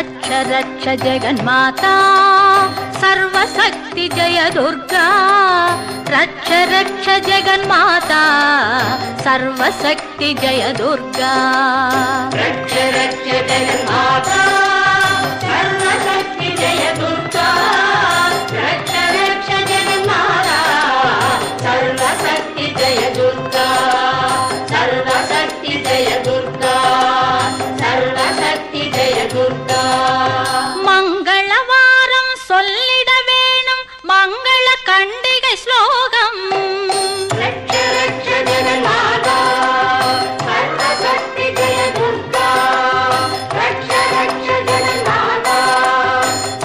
रक्ष रक्ष जगन्माता सर्वशक्ति जय दुर्गा रक्ष रक्ष जगन्माता सर्वशक्ति जय दुर्गा रक्ष रक्ष जगन्माता सर्वशक्ति जय दुर्गा रक्ष रक्ष जगन्माता सर्वशक्ति जय दुर्गा सर्वशक्ति जय दुर्गा सर्वशक्ति जय दुर्गा मंगलवारम சொல்லிட வேணும் மங்கள கண்டிகை ஸ்லோகம் ரக்ஷ ரக்ஷ ஜெகன்மாதா சர்வசக்தி ஜெய துர்கா ரக்ஷ ரக்ஷ ஜெகன்மாதா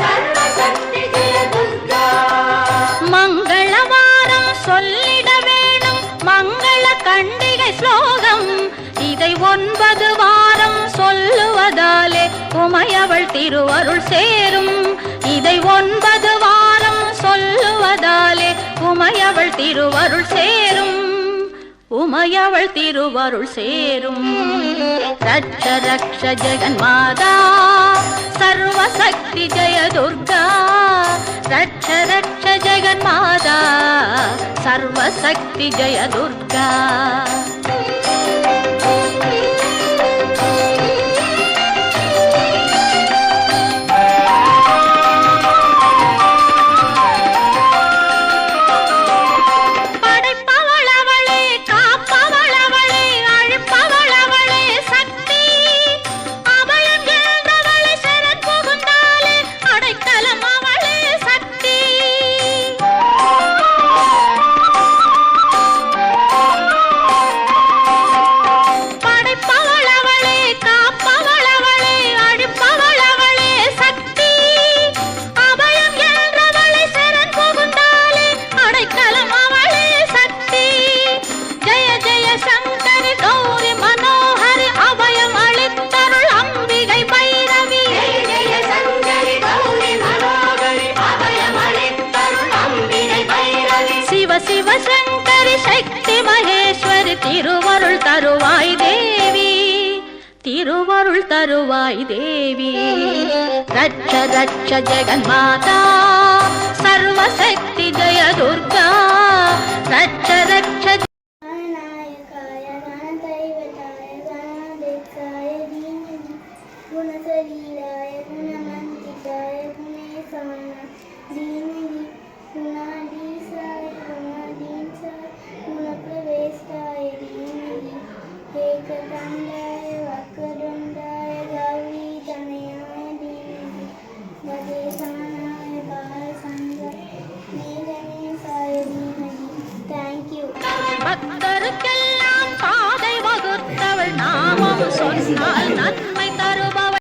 சர்வசக்தி ஜெய துர்கா மங்களவாரம் சொல்லிட வேணும் மங்கள கண்டிகை ஸ்லோகம் இதை 9 வாரம் சொல்லுவதாலே உமையவள் திருவருள் சேரும் இதை 9 வாரம் சொல்லுவதாலே உமையவள் திருவருள் சேரும் உமையவள் திருவருள் சேரும் ரக்ஷ ரக்ஷ ஜெகன்மாதா சர்வசக்தி ஜெய துர்கா ரக்ஷ ரக்ஷ ஜெகன்மாதா சர்வசக்தி ஜெய துர்கா திருவருள் தருவாய் தேவி திருவருள் தருவாய் தேவி ரட்ச ரட்ச ஜெகன்மாதா சர்வசக்தி ஜெய துர்கா ரட்ச ரட்ச பக்தருக்கெல்லாம் பாதை வகுத்தவள் நாமம் சொன்னால் நன்மை